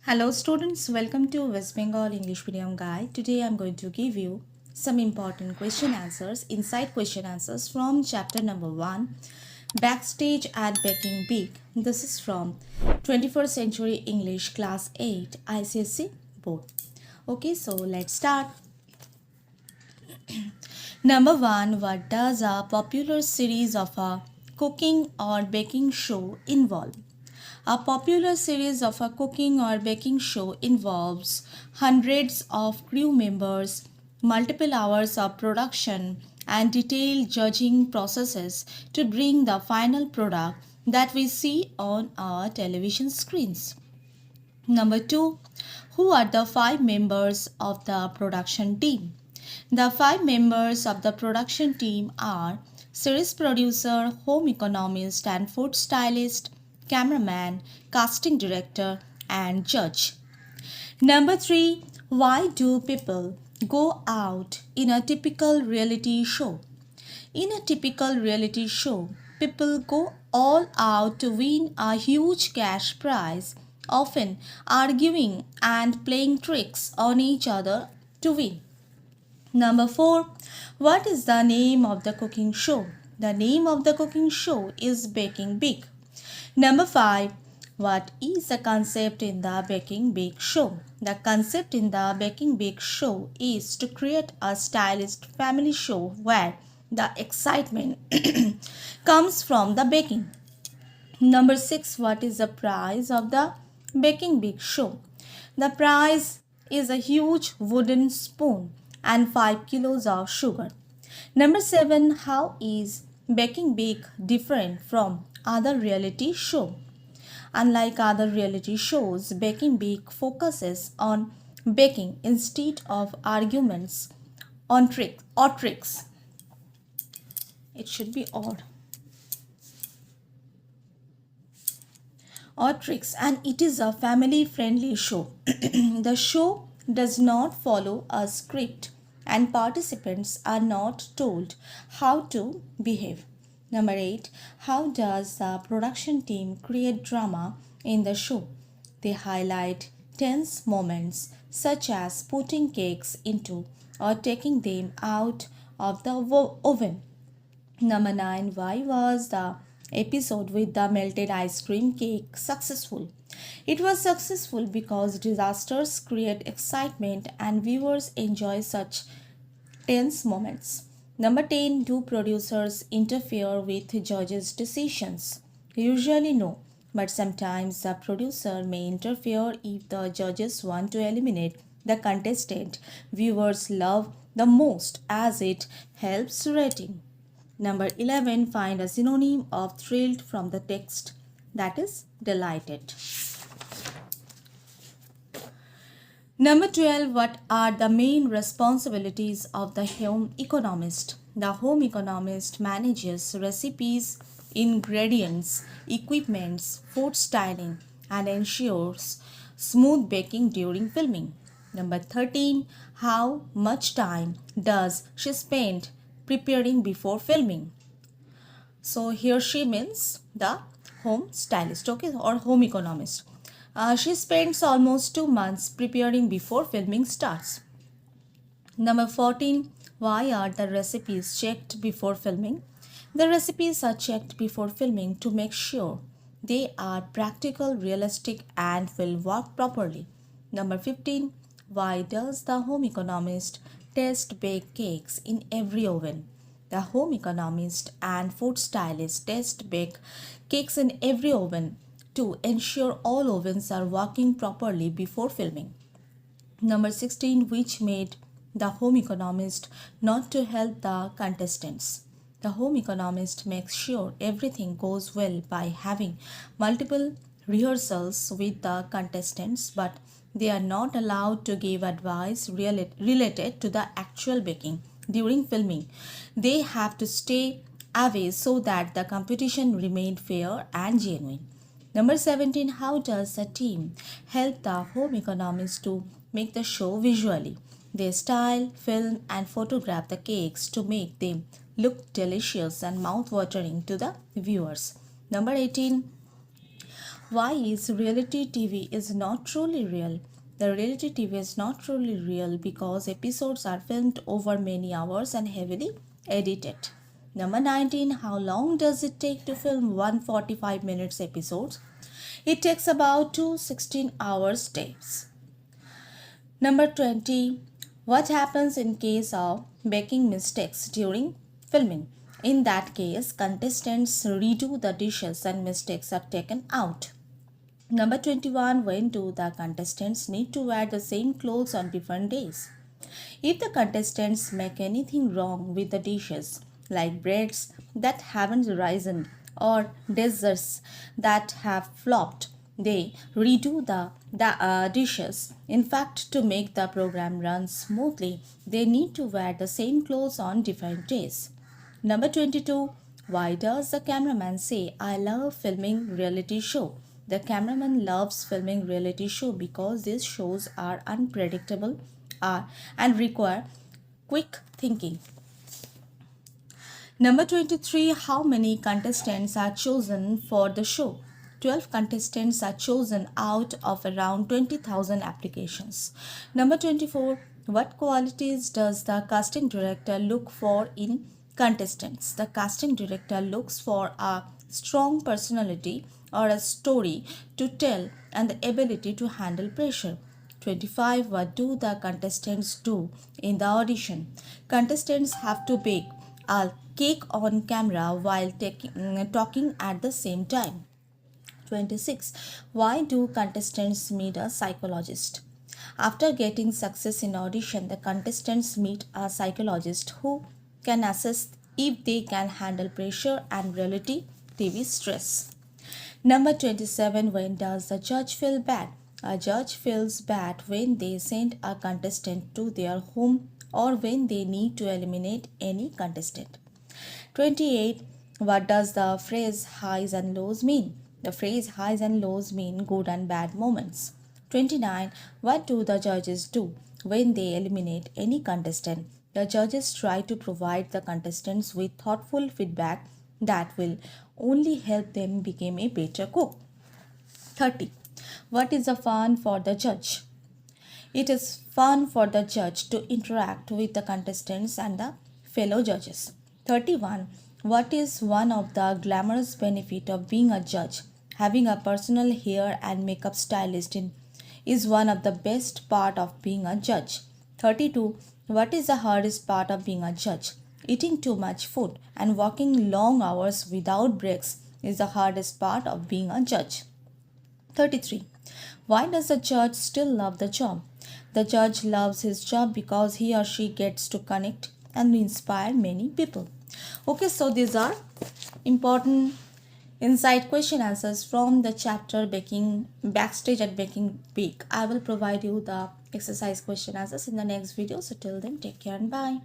Hello students, welcome to West Bengal English Medium Guide. Today I am going to give you some important question answers, inside question answers from chapter number 1, Backstage at Baking Big. This is from 21st Century English Class 8 ICSE board. Okay, so let's start. Number 1, what does a popular series of a cooking or baking show involve? A popular series of a cooking or baking show involves hundreds of crew members, multiple hours of production, and detailed judging processes to bring the final product that we see on our television screens. Number 2, who are the 5 members of the production team? The 5 members of the production team are series producer, home economist, and food stylist, cameraman, casting director, and judge. Number 3, why do people go out in a typical reality show? In a typical reality show, people go all out to win a huge cash prize, often arguing and playing tricks on each other to win. Number 4, what is the name of the cooking show? The name of the cooking show is Baking Big. Number 5, what is the concept in the Baking Big show? The concept in the Baking Big show is to create a stylish family show where the excitement comes from the baking. Number 6, what is the prize of the Baking Big show? The prize is a huge wooden spoon and 5 kilos of sugar. Number 7, how is Baking Big different from other reality show? Unlike other reality shows, Baking Big focuses on baking instead of arguments on tricks. It should be or tricks, and it is a family friendly show. The show does not follow a script and participants are not told how to behave. Number 8, how does the production team create drama in the show? They highlight tense moments such as putting cakes into or taking them out of the oven. Number 9, why was the episode with the melted ice cream cake successful? It was successful because disasters create excitement and viewers enjoy such tense moments. Number 10, do producers interfere with judges' decisions? Usually no, but sometimes the producer may interfere if the judges want to eliminate the contestant viewers love the most as it helps rating. Number 11, find a synonym of thrilled from the text, that is delighted. Number 12, what are the main responsibilities of the home economist? The home economist manages recipes, ingredients, equipments, food styling, and ensures smooth baking during filming. Number 13, how much time does she spend preparing before filming? So here she means the home stylist, okay, or home economist. She spends almost 2 months preparing before filming starts. Number 14, why are the recipes checked before filming? The recipes are checked before filming to make sure they are practical, realistic, and will work properly. Number 15, why does the home economist test bake cakes in every oven? The home economist and food stylist test bake cakes in every oven to ensure all ovens are working properly before filming. Number 16, which made the home economist not to help the contestants. The home economist makes sure everything goes well by having multiple rehearsals with the contestants, but they are not allowed to give advice related to the actual baking during filming. They have to stay away so that the competition remained fair and genuine. Number 17, how does a team help the home economist to make the show visually? They style, film, and photograph the cakes to make them look delicious and mouth-watering to the viewers. Number 18, Why is reality TV is not truly real? The reality TV is not truly real because episodes are filmed over many hours and heavily edited. Number 19. How long does it take to film one 45 minutes episode? It takes about 216 hours days. Number 20. What happens in case of baking mistakes during filming? In that case, contestants redo the dishes and mistakes are taken out. Number 21. When do the contestants need to wear the same clothes on different days? If the contestants make anything wrong with the dishes, like breads that haven't risen or desserts that have flopped, they redo the dishes. In fact, to make the program run smoothly, they need to wear the same clothes on different days. Number 22. Why does the cameraman say, I love filming reality show? The cameraman loves filming reality show because these shows are unpredictable and require quick thinking. Number 23. How many contestants are chosen for the show? 12 contestants are chosen out of around 20,000 applications. Number 24. What qualities does the casting director look for in contestants? The casting director looks for a strong personality or a story to tell and the ability to handle pressure. 25. What do the contestants do in the audition? Contestants have to bake a cake on camera while talking at the same time. 26. Why do contestants meet a psychologist? After getting success in audition, the contestants meet a psychologist who can assess if they can handle pressure and reality TV stress. Number 27. When does the judge feel bad? A judge feels bad when they send a contestant to their home or when they need to eliminate any contestant. 28. What does the phrase highs and lows mean? The phrase highs and lows mean good and bad moments. 29. What do the judges do when they eliminate any contestant? The judges try to provide the contestants with thoughtful feedback that will only help them become a better cook. 30. What is the fun for the judge? It is fun for the judge to interact with the contestants and the fellow judges. 31. What is one of the glamorous benefits of being a judge? Having a personal hair and makeup stylist is one of the best part of being a judge. 32. What is the hardest part of being a judge? Eating too much food and working long hours without breaks is the hardest part of being a judge. 33. Why does the judge still love the job? The judge loves his job because he or she gets to connect and inspire many people. Okay, so these are important inside question answers from the chapter Baking Backstage at Baking Bake. I will provide you the exercise question answers in the next video. So till then, take care and bye.